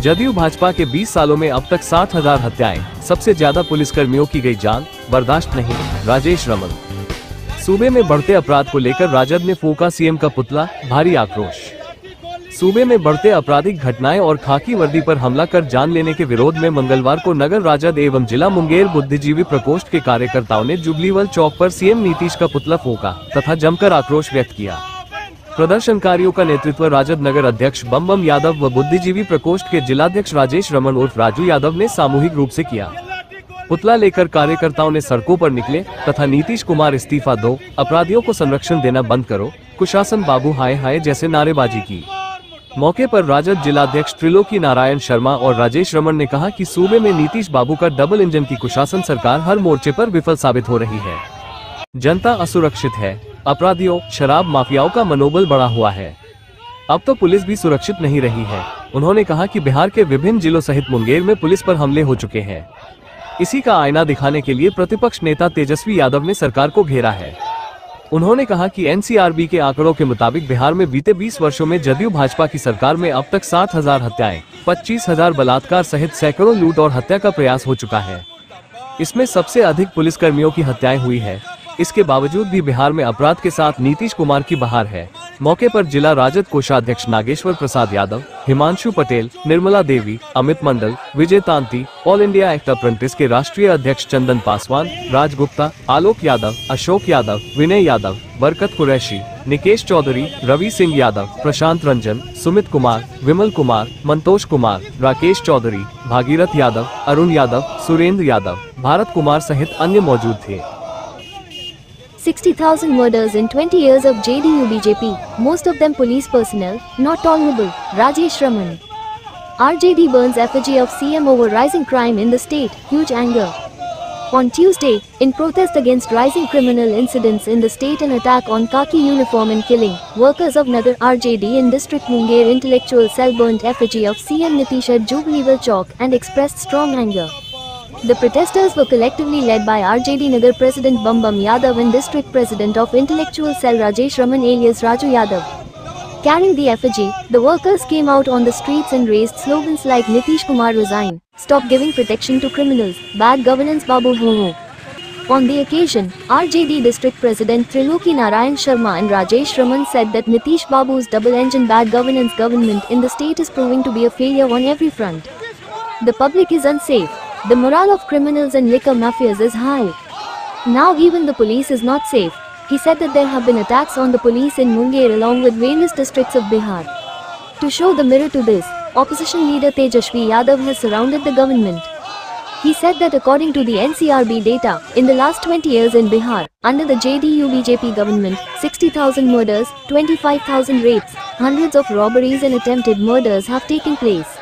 जदयू भाजपा के 20 सालों में अब तक 60,000 हत्याएं, सबसे ज्यादा पुलिसकर्मियों की गई जान, बर्दाश्त नहीं, राजेश रमन। सूबे में बढ़ते अपराध को लेकर राजद ने फूंका सीएम का पुतला, भारी आक्रोश। सूबे में बढ़ते आपराधिक घटनाएं और खाकी वर्दी पर हमला कर जान लेने के विरोध में मंगलवार को नगर राजद एवं जिला मुंगेर बुद्धिजीवी प्रकोष्ठ के कार्यकर्ताओं ने जुबलीवल चौक पर सीएम नीतीश का पुतला फूंका तथा जमकर आक्रोश व्यक्त किया। प्रदर्शनकारियों का नेतृत्व राजद नगर अध्यक्ष बम यादव व बुद्धिजीवी प्रकोष्ठ के जिलाध्यक्ष राजेश रमन उर्फ राजू यादव ने सामूहिक रूप से किया। पुतला लेकर कार्यकर्ताओं ने सड़कों पर निकले तथा नीतीश कुमार इस्तीफा दो, अपराधियों को संरक्षण देना बंद करो, कुशासन बाबू हाय हाय जैसे नारेबाजी की। मौके पर राजद जिलाध्यक्ष त्रिलोकी नारायण शर्मा और राजेश रमन ने कहा कि सूबे में नीतीश बाबू का डबल इंजन की कुशासन सरकार हर मोर्चे पर विफल साबित हो रही है। जनता असुरक्षित है, अपराधियों, शराब माफियाओं का मनोबल बढ़ा हुआ है। अब तो पुलिस भी सुरक्षित नहीं रही है। उन्होंने कहा कि बिहार के विभिन्न जिलों सहित मुंगेर में पुलिस पर हमले हो चुके हैं। इसी का आईना दिखाने के लिए प्रतिपक्ष नेता तेजस्वी यादव ने सरकार को घेरा है। उन्होंने कहा कि एनसीआरबी के आंकड़ों के मुताबिक बिहार में बीते 20 वर्षों में जदयू भाजपा की सरकार में अब तक 60,000 हत्याएं, 25,000 बलात्कार सहित सैकड़ों लूट और हत्या का प्रयास हो चुका है। इसमें सबसे अधिक पुलिसकर्मियों की हत्याएं हुई है। इसके बावजूद भी बिहार में अपराध के साथ नीतीश कुमार की बहार है। मौके पर जिला राजद कोषाध्यक्ष Nageshwar Prasad Yadav, Himanshu Patel, Nirmala Devi, Amit Mandal, Vijay Tanti, all India act apprentice के राष्ट्रीय अध्यक्ष चंदन पासवान, राज गुप्ता, आलोक यादव, अशोक यादव, विनय यादव, बरकत कुरैशी, निकेश चौधरी, रवि सिंह यादव, प्रशांत रंजन, सुमित कुमार, विमल कुमार, मंतोष कुमार, राकेश चौधरी, भागीरथ यादव, अरुण यादव, सुरेंद्र यादव, भारत कुमार सहित अन्य मौजूद थे। 60,000 murders in 20 years of JDU-BJP, most of them police personnel, not tolerable, Rajesh Raman. RJD burns effigy of CM over rising crime in the state, huge anger. On Tuesday, in protest against rising criminal incidents in the state and attack on khaki uniform and killing, workers of Nagar RJD in district Munger intellectual cell burnt effigy of CM Nitish at Jubileewal Chowk and expressed strong anger. The protesters were collectively led by RJD Nagar President Bam Yadav and District President of Intellectual Cell Rajesh Raman alias Raju Yadav. Carrying the effigy, the workers came out on the streets and raised slogans like Nitish Kumar resign, stop giving protection to criminals, bad governance Babu ho ho. On the occasion, RJD District President Triloki Narayan Sharma and Rajesh Raman said that Nitish Babu's double-engine bad governance government in the state is proving to be a failure on every front. The public is unsafe. The morale of criminals and liquor mafias is high. Now even the police is not safe. He said that there have been attacks on the police in Munger along with various districts of Bihar. To show the mirror to this, opposition leader Tejasvi Yadav has surrounded the government. He said that according to the NCRB data, in the last 20 years in Bihar, under the JDU-BJP government, 60,000 murders, 25,000 rapes, hundreds of robberies and attempted murders have taken place.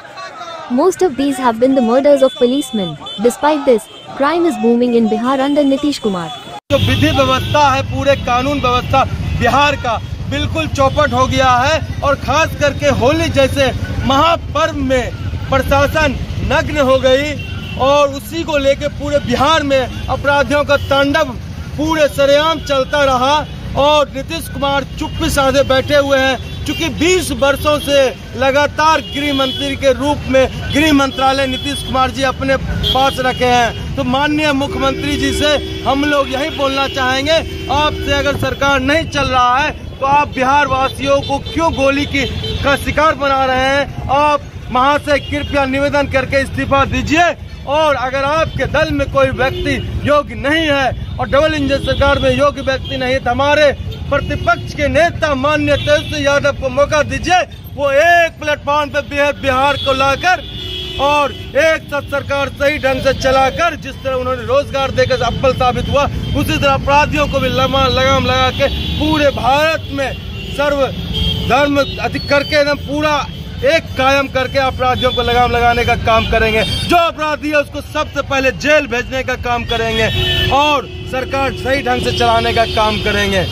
Most of these have been the murders of policemen. Despite this, crime is booming in Bihar under Nitish Kumar. जो विधि व्यवस्था है, पूरे कानून व्यवस्था बिहार का बिल्कुल चौपट हो गया है और खास करके होली जैसे महापर्व में प्रशासन नग्न हो गई और उसी को लेके पूरे बिहार में अपराधियों का तांडव पूरे सरेआम चलता रहा और नीतीश कुमार चुप्पी साधे बैठे हुए हैं। चूंकि 20 वर्षों से लगातार गृह मंत्री के रूप में गृह मंत्रालय नीतीश कुमार जी अपने पास रखे हैं, तो माननीय मुख्यमंत्री जी से हम लोग यही बोलना चाहेंगे, आपसे अगर सरकार नहीं चल रहा है तो आप बिहार वासियों को क्यों गोली का शिकार बना रहे हैं। आप महाशय कृपया निवेदन करके इस्तीफा दीजिए और अगर आपके दल में कोई व्यक्ति योग्य नहीं है और डबल इंजन सरकार में योग्य व्यक्ति नहीं है तो हमारे प्रतिपक्ष के नेता माननीय तेजस्वी यादव को मौका दीजिए, वो एक प्लेटफॉर्म पे बिहार को लाकर और एक साथ सरकार सही ढंग से चलाकर जिस तरह उन्होंने रोजगार देकर अव्वल साबित हुआ, उसी तरह अपराधियों को भी लगाम लगा के पूरे भारत में सर्व धर्म अधिक करके एकदम पूरा एक कायम करके अपराधियों को लगाम लगाने का काम करेंगे। जो अपराधी है उसको सबसे पहले जेल भेजने का काम करेंगे और सरकार सही ढंग से चलाने का काम करेंगे।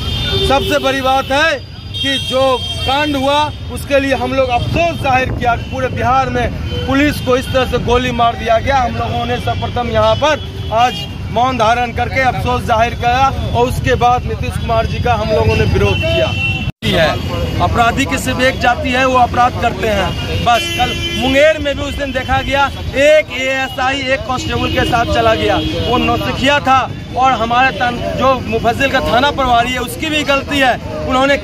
सबसे बड़ी बात है कि जो कांड हुआ उसके लिए हम लोग अफसोस जाहिर किया। पूरे बिहार में पुलिस को इस तरह से गोली मार दिया गया। हम लोगों ने सर्वप्रथम यहाँ पर आज मौन धारण करके अफसोस जाहिर किया और उसके बाद नीतीश कुमार जी का हम लोगों ने विरोध किया। है। अपराधी की सिर्फ एक जाति है, वो अपराध करते हैं बस। कल मुंगेर में भी उस दिन देखा गया, एक ASI एक कांस्टेबल के साथ चला गया, वो नौसिखिया था। और हमारे जो मुफज्जिल का थाना प्रभारी है उसकी भी गलती है। उन्होंने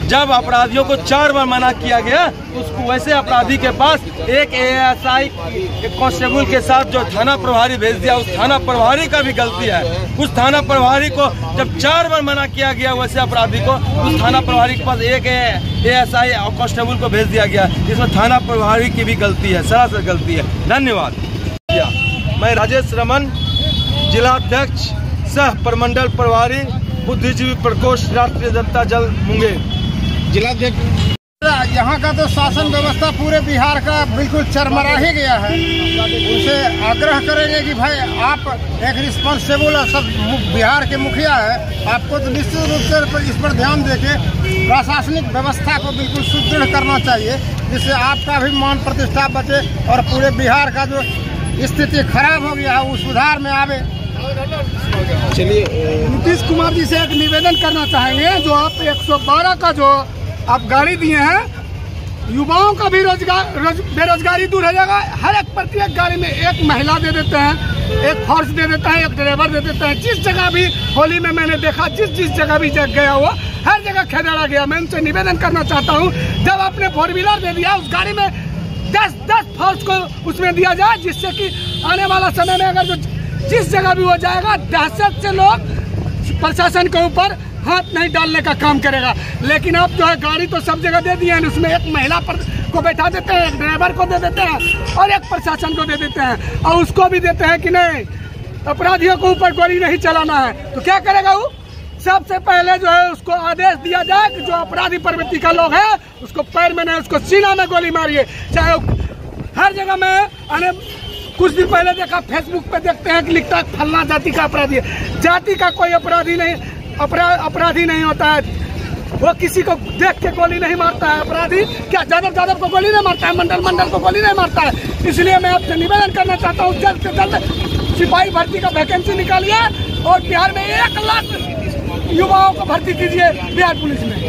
जब अपराधियों को 4 बार मना किया गया, उसको वैसे अपराधी के पास एक ASI एक कांस्टेबल के साथ जो थाना प्रभारी भेज दिया, उस थाना प्रभारी का भी गलती है। उस थाना प्रभारी को जब 4 बार मना किया गया वैसे अपराधी को, उस थाना प्रभारी के पास एक ASI और कांस्टेबल को भेज दिया गया। इसमें थाना प्रभारी की भी गलती है, सरासर गलती है। धन्यवाद। मैं राजेश रमन, जिलाध्यक्ष सह प्रमंडल प्रभारी बुद्धिजीवी प्रकोष्ठ राष्ट्रीय जनता दल मुंगेर। जिलाध्यक्ष, यहाँ का तो शासन व्यवस्था पूरे बिहार का बिल्कुल चरमरा ही गया है। उनसे आग्रह करेंगे कि भाई आप एक रिस्पॉन्सिबल सब बिहार के मुखिया है, आपको तो निश्चित रूप से इस पर ध्यान देके प्रशासनिक व्यवस्था को बिल्कुल सुदृढ़ करना चाहिए, जिससे आपका भी मान प्रतिष्ठा बचे और पूरे बिहार का जो स्थिति खराब हो गया है वो सुधार में आवे। चलिए, नीतीश कुमार जी से एक निवेदन करना चाहेंगे, जो आप 112 का जो आप गाड़ी दिए हैं, युवाओं का भी बेरोजगारी दूर हो जाएगा। हर एक प्रत्येक गाड़ी में एक महिला दे देते हैं, एक फोर्स दे देता है, एक ड्राइवर दे देता है। जिस जगह भी होली में मैंने देखा, जिस जगह भी गया हुआ, हर जगह खेदाड़ा गया। मैं उनसे निवेदन करना चाहता हूँ, जब आपने 4 व्हीलर दे दिया, उस गाड़ी में 10 फोर्स को उसमें दिया जाए, जिससे कि आने वाला समय में अगर जो जिस जगह भी हो जाएगा, दहशत से लोग प्रशासन के ऊपर हाथ नहीं डालने का काम करेगा। लेकिन आप जो है गाड़ी तो सब जगह दे दिए हैं, उसमें एक महिला को बैठा देते हैं, एक ड्राइवर को दे देते हैं और एक प्रशासन को दे देते हैं, और उसको भी देते हैं कि नहीं अपराधियों के ऊपर गोली नहीं चलाना है। तो क्या करेगा वो? सबसे पहले जो है उसको आदेश दिया जाए कि जो अपराधी प्रवृत्ति का लोग है उसको पैर में नहीं, उसको सीना में गोली मारिए। चाहे हर जगह में कुछ दिन पहले देखा, फेसबुक पे देखते हैं कि लिखता है फलना जाति का अपराधी है। जाति का कोई अपराधी नहीं, अपराधी नहीं होता है, वो किसी को देख के गोली नहीं मारता है। अपराधी क्या जादव को गोली नहीं मारता है, मंडल को गोली नहीं मारता है। इसलिए मैं आपसे निवेदन करना चाहता हूँ, जल्द से जल्द सिपाही भर्ती का वैकेंसी निकालिए और बिहार में 1 लाख युवाओं को भर्ती कीजिए बिहार पुलिस में।